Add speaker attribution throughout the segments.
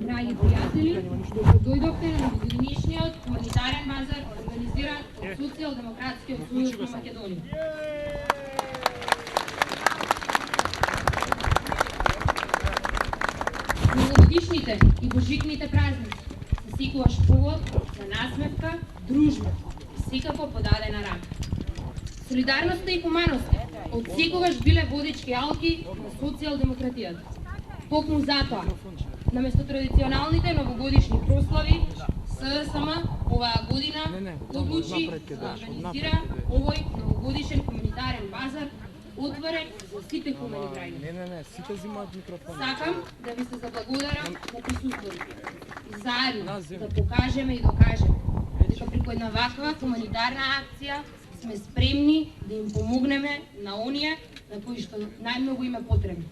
Speaker 1: Драги пријатели, дојдовте на новогодишниот хуманитарен базар организиран од Социјалдемократскиот сојуз на Македонија. Новогодишните и божикните празници се секогаш повод за насмевка, дружба и секако подадена рака. Солидарноста и хуманоста од секогаш биле водички алки на социјалдемократијата. Токму затоа, наместо традиционалните новогодишни прослави, СДСМ оваа година одлучи да организира овој новогодишен хуманитарен базар отворен за сите хумани граѓани.
Speaker 2: Сите взимаат микрофон.
Speaker 1: Сакам да ви се заблагодарам за присуството и заедно да покажеме и докажеме дека преку една ваква хуманитарна акција сме спремни да им помогнеме на оние на кои што најмногу им е потребно.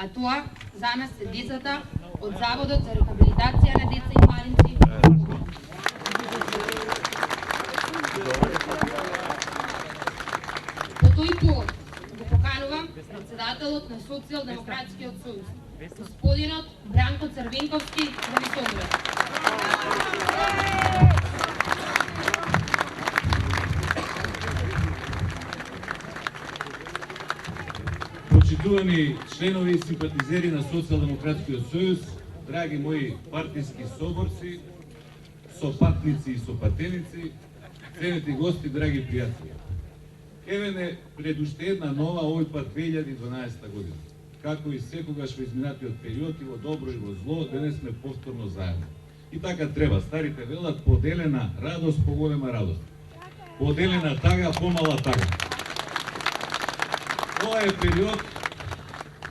Speaker 1: А тоа за нас се децата од Заводот за рехабилитација на деца и младинци. По тој повод го поканувам председателот на Социјалдемократскиот сојуз, господинот Бранко Црвенковски, да ви се обрати.
Speaker 3: Почитувани членови и симпатизери на Социјалдемократскиот сојуз, драги мои партиски соборци, сопатници и сопатеници, ценети гости, драги пријатели. Еве не пред уште една нова, овој пат 2012 година. Како и секогаш во изминатиот период, и во добро и во зло, денес сме повторно заедно. И така треба, старите велат, поделена радост, поголема радост. Поделена тага, помала тага. Ова е период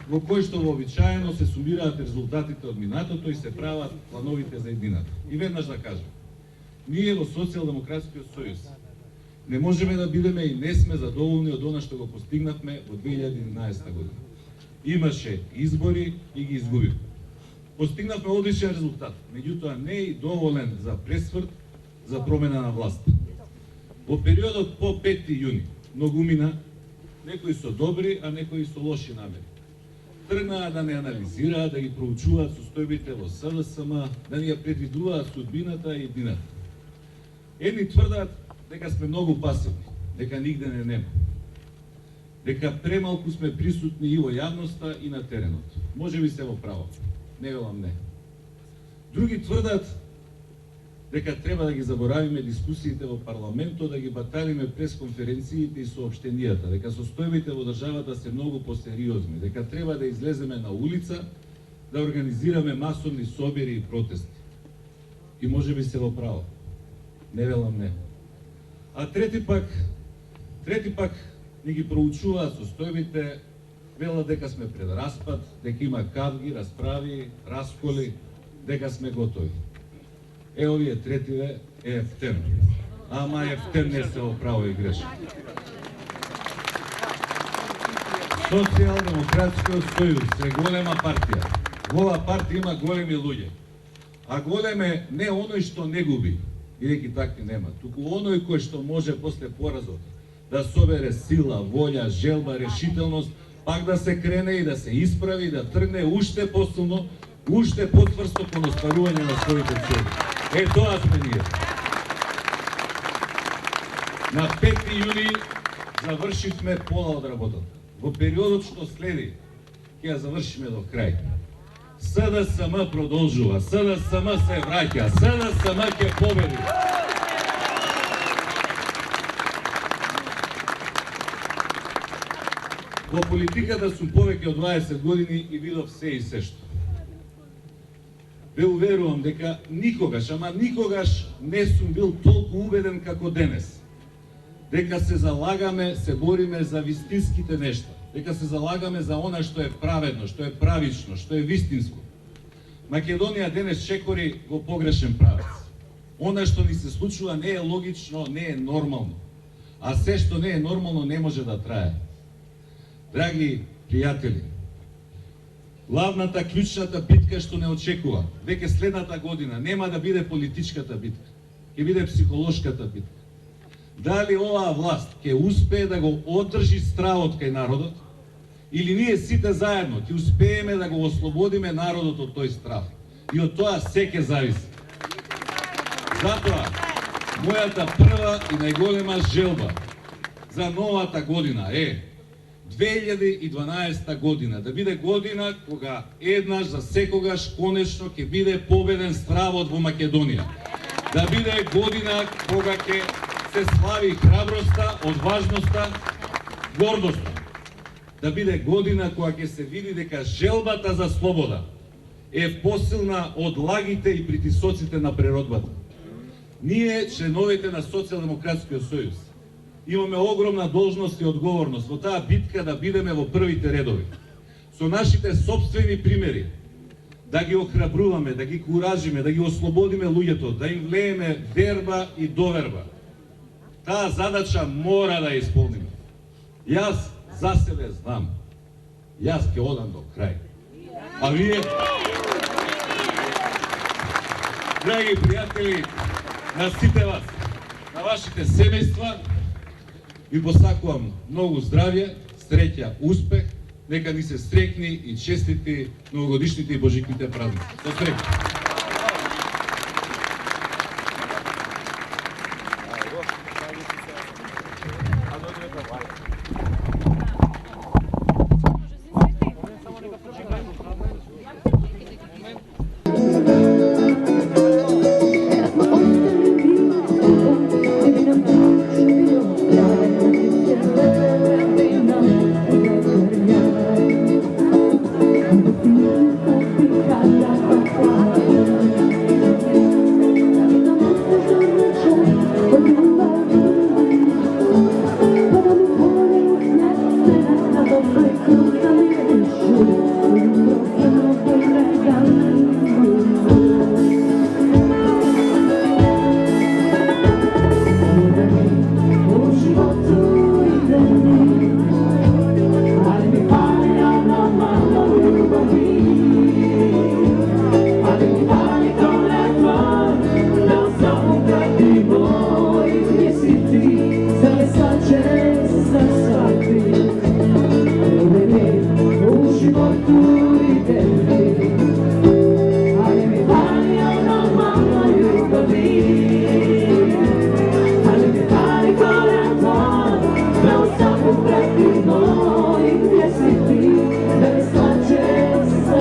Speaker 3: во кој што вообичаено се сумираат резултатите од минатото и се прават плановите за иднината. И веднаш да кажем, ние во Социјалдемократскиот сојуз не можеме да бидеме и не сме задоволни од она што го постигнавме во 2011 година. Имаше избори и ги изгубивме. Постигнавме одличен резултат, меѓутоа не е и доволен за пресврт за промена на власт. Во периодот по 5 јуни многумина, некои со добри, а некои со лоши намери, тргнаа да не анализираат, да ги проучуваат состојбите во СДСМ, да ни ја предвидуваат судбината и иднината. Едни тврдаат дека сме многу пасивни, дека нигде не нема, дека премалку сме присутни и во јавноста и на теренот. Може би се во право, не велам не. Други тврдат дека треба да ги заборавиме дискусиите во парламентот, да ги баталиме прес конференциите и соопштенијата, дека состојбите во државата се многу посериозни, дека треба да излеземе на улица, да организираме масовни собери и протести. И може би се во право, не велам не. А трети пак ни ги проучуваат состојбите, велат дека сме пред распад, дека има кавги, расправи, расколи, дека сме готови. Овие третиве е ефтен. Ама ефтен не се во право и грешно. Социјалдемократскиот сојуз е голема партија. Во оваа партија има големи луѓе. А голем е не оној што не губи, бидејќи такви нема, туку оној кој што може после поразот да собере сила, волја, желба, решителност, пак да се крене и да се исправи и да тргне уште посилно, уште потврсто кон остварување на своите цели. Тоа сме ние. На 5 јуни завршивме пола од работата. Во периодот што следи, ќе ја завршиме до крај. СДСМ продолжува, СДСМ се враќа, СДСМ ќе победи. Во политиката сум повеќе од 20 години и видов се и се што. Ве уверувам дека никогаш, ама никогаш не сум бил толку убеден како денес. Дека се залагаме, се бориме за вистинските нешта. Дека се залагаме за она што е праведно, што е правично, што е вистинско. Македонија денес чекори во погрешен правец. Она што ни се случува не е логично, не е нормално. А се што не е нормално не може да трае. Драги пријатели, главната, клучната битка што не очекува веќе следната година нема да биде политичката битка, ќе биде психолошката битка. Дали оваа власт ќе успее да го одржи стравот кај народот, или ние сите заедно ќе успееме да го ослободиме народот од тој страв. И од тоа се ќе зависи. Затоа, мојата прва и најголема желба за новата година е 2012 година да биде година кога еднаш за секогаш конечно ќе биде победен стравот во Македонија. Да биде година кога ќе се слави храброста, одважноста, гордоста. Да биде година кога ќе се види дека желбата за слобода е посилна од лагите и притисоците на природбата. Ние, членовите на Социјалдемократскиот сојуз, имаме огромна должност и одговорност во таа битка да бидеме во првите редови. Со нашите собствени примери да ги охрабруваме, да ги куражиме, да ги ослободиме луѓето, да им влееме верба и доверба. Таа задача мора да ја исполниме. Јас за себе знам. Јас ќе одам до крај. А вие, драги пријатели, на сите вас, на вашите семејства, ви посакувам многу здравје, среќа, успех, нека ни се стрекни и честити новогодишните и божикните празници. До среќа!